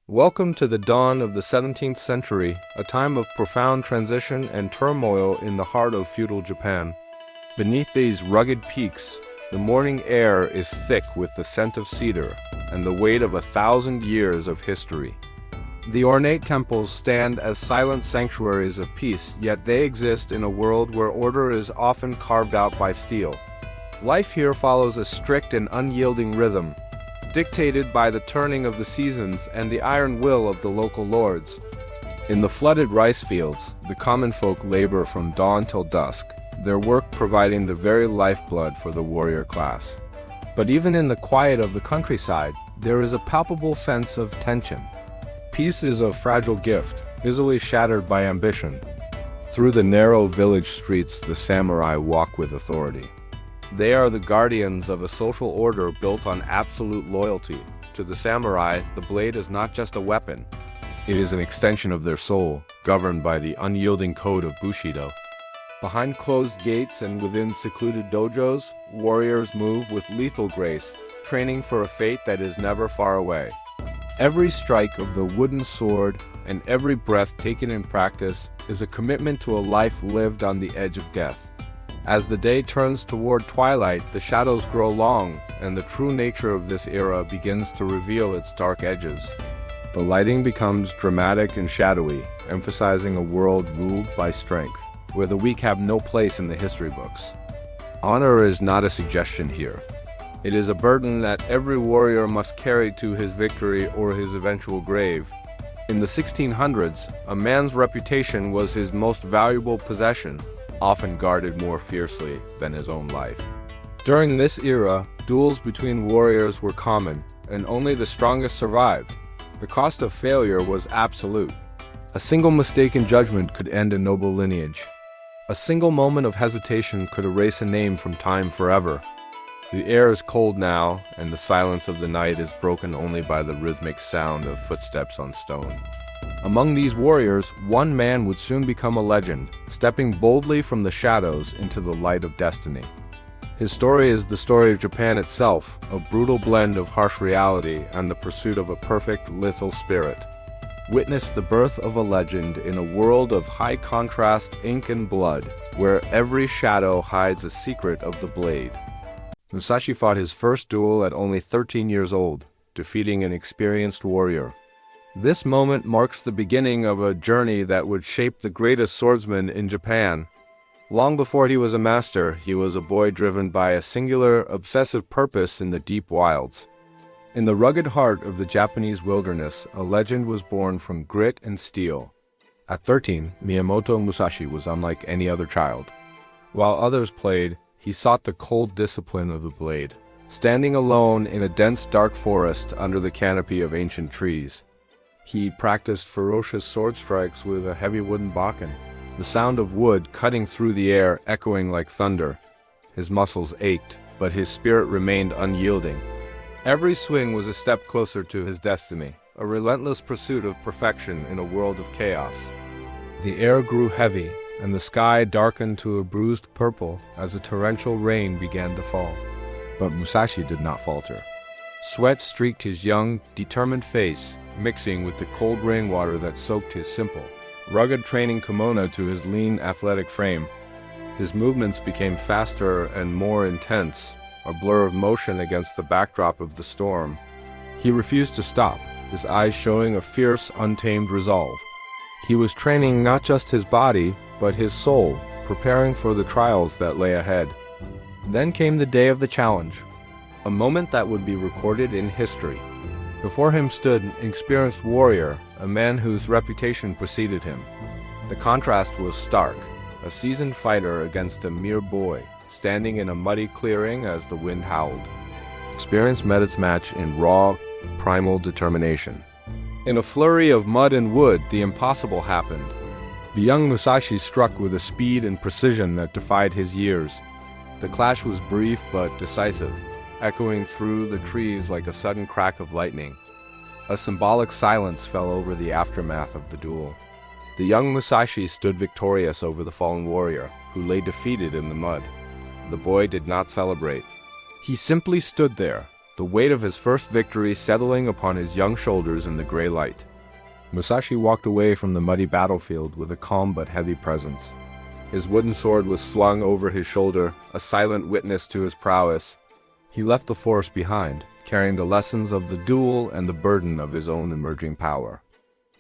Welcome to the dawn of the 17th century, a time of profound transition and turmoil in the heart of feudal Japan. Beneath these rugged peaks, the morning air is thick with the scent of cedar and the weight of 1,000 years of history. The ornate temples stand as silent sanctuaries of peace, yet they exist in a world where order is often carved out by steel. Life here follows a strict and unyielding rhythm, dictated by the turning of the seasons and the iron will of the local lords. In the flooded rice fields, the common folk labor from dawn till dusk, their work providing the very lifeblood for the warrior class. But even in the quiet of the countryside, there is a palpable sense of tension. Peace is a fragile gift, easily shattered by ambition. Through the narrow village streets, the samurai walk with authority. They are the guardians of a social order built on absolute loyalty. To the samurai, the blade is not just a weapon. It is an extension of their soul, governed by the unyielding code of Bushido. Behind closed gates and within secluded dojos, warriors move with lethal grace, training for a fate that is never far away. Every strike of the wooden sword and every breath taken in practice is a commitment to a life lived on the edge of death. As the day turns toward twilight, the shadows grow long, and the true nature of this era begins to reveal its dark edges. The lighting becomes dramatic and shadowy, emphasizing a world ruled by strength, where the weak have no place in the history books. Honor is not a suggestion here. It is a burden that every warrior must carry to his victory or his eventual grave. In the 1600s, a man's reputation was his most valuable possession, often guarded more fiercely than his own life. During this era, duels between warriors were common, and only the strongest survived. The cost of failure was absolute. A single mistake in judgment could end a noble lineage. A single moment of hesitation could erase a name from time forever. The air is cold now, and the silence of the night is broken only by the rhythmic sound of footsteps on stone. Among these warriors, one man would soon become a legend, stepping boldly from the shadows into the light of destiny. His story is the story of Japan itself, a brutal blend of harsh reality and the pursuit of a perfect, lethal spirit. Witness the birth of a legend in a world of high contrast ink and blood, where every shadow hides a secret of the blade. Musashi fought his first duel at only 13 years old, defeating an experienced warrior. This moment marks the beginning of a journey that would shape the greatest swordsman in Japan. Long before he was a master, he was a boy driven by a singular, obsessive purpose in the deep wilds. In the rugged heart of the Japanese wilderness, a legend was born from grit and steel. At 13, Miyamoto Musashi was unlike any other child. While others played, he sought the cold discipline of the blade, standing alone in a dense dark forest under the canopy of ancient trees. He practiced ferocious sword strikes with a heavy wooden bakken, the sound of wood cutting through the air echoing like thunder. His muscles ached, but his spirit remained unyielding. Every swing was a step closer to his destiny, a relentless pursuit of perfection in a world of chaos. The air grew heavy, and the sky darkened to a bruised purple as a torrential rain began to fall. But Musashi did not falter. Sweat streaked his young, determined face, mixing with the cold rainwater that soaked his simple, rugged training kimono to his lean, athletic frame. His movements became faster and more intense, a blur of motion against the backdrop of the storm. He refused to stop, his eyes showing a fierce, untamed resolve. He was training not just his body, but his soul, preparing for the trials that lay ahead. Then came the day of the challenge, a moment that would be recorded in history. Before him stood an experienced warrior, a man whose reputation preceded him. The contrast was stark, a seasoned fighter against a mere boy, standing in a muddy clearing as the wind howled. Experience met its match in raw, primal determination. In a flurry of mud and wood, the impossible happened. The young Musashi struck with a speed and precision that defied his years. The clash was brief but decisive, echoing through the trees like a sudden crack of lightning. A symbolic silence fell over the aftermath of the duel. The young Musashi stood victorious over the fallen warrior, who lay defeated in the mud. The boy did not celebrate. He simply stood there, the weight of his first victory settling upon his young shoulders in the gray light. Musashi walked away from the muddy battlefield with a calm but heavy presence. His wooden sword was slung over his shoulder, a silent witness to his prowess. He left the forest behind, carrying the lessons of the duel and the burden of his own emerging power.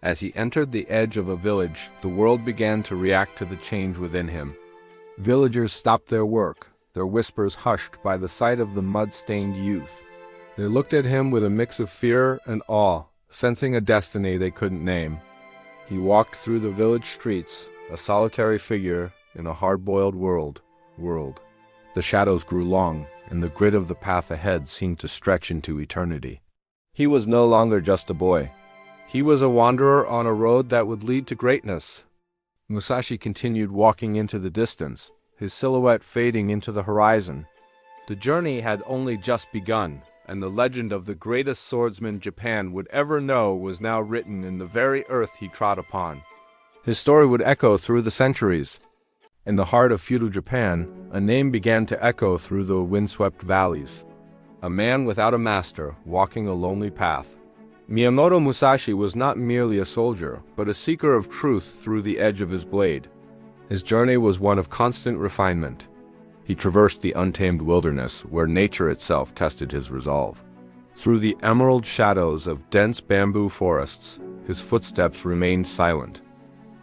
As he entered the edge of a village, the world began to react to the change within him. Villagers stopped their work, their whispers hushed by the sight of the mud-stained youth. They looked at him with a mix of fear and awe, sensing a destiny they couldn't name. He walked through the village streets, a solitary figure in a hard-boiled world. The shadows grew long, and the grid of the path ahead seemed to stretch into eternity. He was no longer just a boy. He was a wanderer on a road that would lead to greatness. Musashi continued walking into the distance, his silhouette fading into the horizon. The journey had only just begun, and the legend of the greatest swordsman Japan would ever know was now written in the very earth he trod upon. His story would echo through the centuries. In the heart of feudal Japan, a name began to echo through the windswept valleys. A man without a master, walking a lonely path. Miyamoto Musashi was not merely a soldier, but a seeker of truth through the edge of his blade. His journey was one of constant refinement. He traversed the untamed wilderness, where nature itself tested his resolve. Through the emerald shadows of dense bamboo forests, his footsteps remained silent.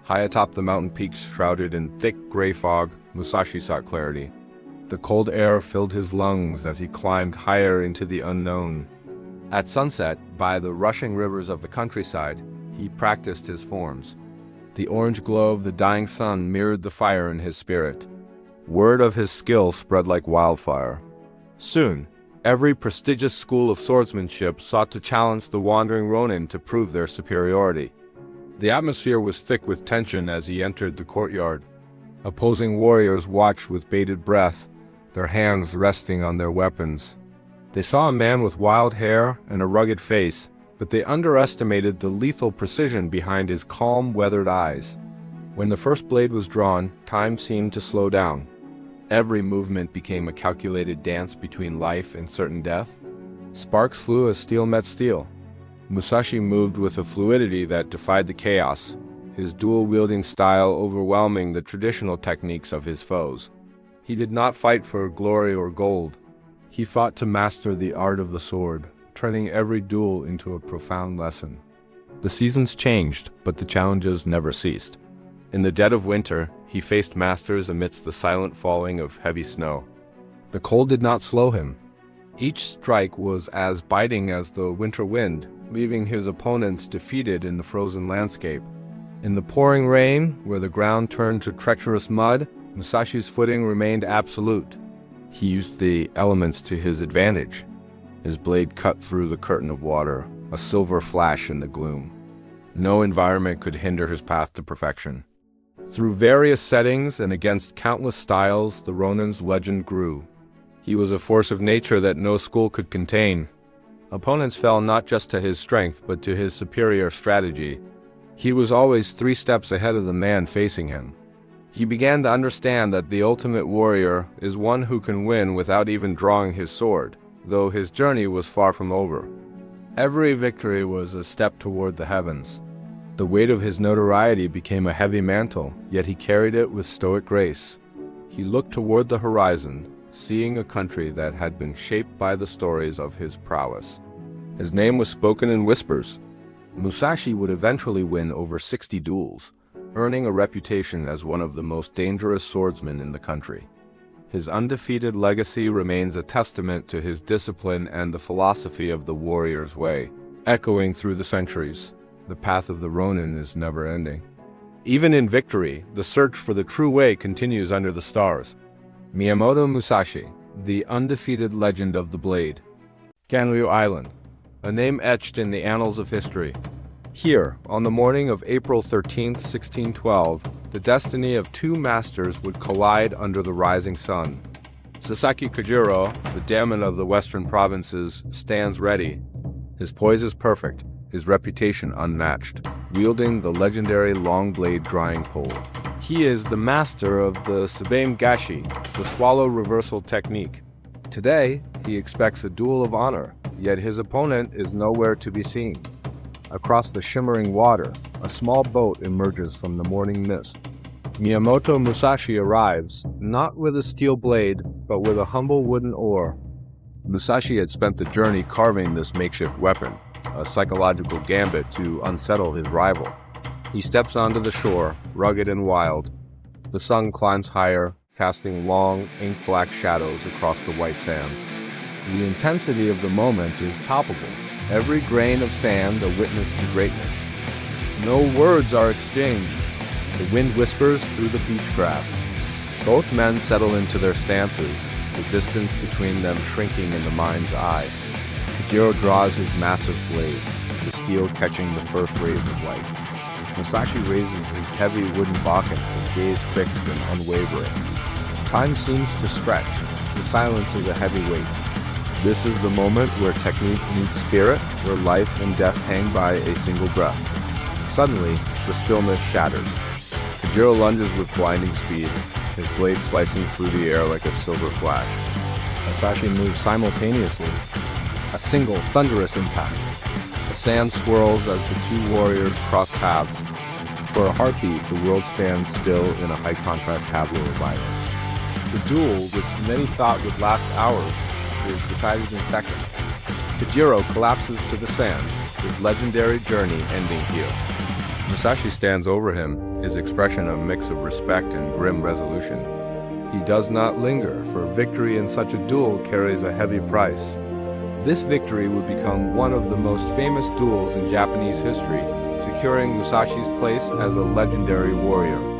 High atop the mountain peaks shrouded in thick gray fog, Musashi sought clarity. The cold air filled his lungs as he climbed higher into the unknown. At sunset, by the rushing rivers of the countryside, he practiced his forms. The orange glow of the dying sun mirrored the fire in his spirit. Word of his skill spread like wildfire. Soon, every prestigious school of swordsmanship sought to challenge the wandering ronin to prove their superiority. The atmosphere was thick with tension as he entered the courtyard. Opposing warriors watched with bated breath, their hands resting on their weapons. They saw a man with wild hair and a rugged face, but they underestimated the lethal precision behind his calm, weathered eyes. When the first blade was drawn, time seemed to slow down. Every movement became a calculated dance between life and certain death. Sparks flew as steel met steel. Musashi moved with a fluidity that defied the chaos, his dual-wielding style overwhelming the traditional techniques of his foes. He did not fight for glory or gold. He fought to master the art of the sword, turning every duel into a profound lesson. The seasons changed, but the challenges never ceased. In the dead of winter, he faced masters amidst the silent falling of heavy snow. The cold did not slow him. Each strike was as biting as the winter wind, leaving his opponents defeated in the frozen landscape. In the pouring rain, where the ground turned to treacherous mud, Musashi's footing remained absolute. He used the elements to his advantage. His blade cut through the curtain of water, a silver flash in the gloom. No environment could hinder his path to perfection. Through various settings and against countless styles, the ronin's legend grew. He was a force of nature that no school could contain. Opponents fell not just to his strength, but to his superior strategy. He was always 3 steps ahead of the man facing him. He began to understand that the ultimate warrior is one who can win without even drawing his sword, though his journey was far from over. Every victory was a step toward the heavens. The weight of his notoriety became a heavy mantle, yet he carried it with stoic grace. He looked toward the horizon, seeing a country that had been shaped by the stories of his prowess. His name was spoken in whispers. Musashi would eventually win over 60 duels, earning a reputation as one of the most dangerous swordsmen in the country. His undefeated legacy remains a testament to his discipline and the philosophy of the warrior's way. Echoing through the centuries, the path of the ronin is never ending. Even in victory, the search for the true way continues under the stars. Miyamoto Musashi, the undefeated legend of the blade. Ganryu Island, a name etched in the annals of history. Here, on the morning of April 13, 1612, the destiny of 2 masters would collide under the rising sun. Sasaki Kojiro, the daemon of the western provinces, stands ready. His poise is perfect, his reputation unmatched, wielding the legendary long blade drying pole. He is the master of the Sabame Gashi, the swallow reversal technique. Today, he expects a duel of honor, yet his opponent is nowhere to be seen. Across the shimmering water, a small boat emerges from the morning mist. Miyamoto Musashi arrives, not with a steel blade, but with a humble wooden oar. Musashi had spent the journey carving this makeshift weapon, a psychological gambit to unsettle his rival. He steps onto the shore, rugged and wild. The sun climbs higher, casting long, ink-black shadows across the white sands. The intensity of the moment is palpable, every grain of sand a witness to greatness. No words are exchanged. The wind whispers through the beach grass. Both men settle into their stances, the distance between them shrinking in the mind's eye. Kojiro draws his massive blade, the steel catching the first rays of light. Musashi raises his heavy wooden bakken, his gaze fixed and unwavering. Time seems to stretch. The silence is a heavy weight. This is the moment where technique meets spirit, where life and death hang by a single breath. Suddenly, the stillness shatters. Kojiro lunges with blinding speed, his blade slicing through the air like a silver flash. Musashi moves simultaneously. A single, thunderous impact. The sand swirls as the two warriors cross paths. For a heartbeat, the world stands still in a high-contrast tableau of violence. The duel, which many thought would last hours, is decided in seconds. Kojiro collapses to the sand, his legendary journey ending here. Musashi stands over him, his expression a mix of respect and grim resolution. He does not linger, for victory in such a duel carries a heavy price. This victory would become one of the most famous duels in Japanese history, securing Musashi's place as a legendary warrior.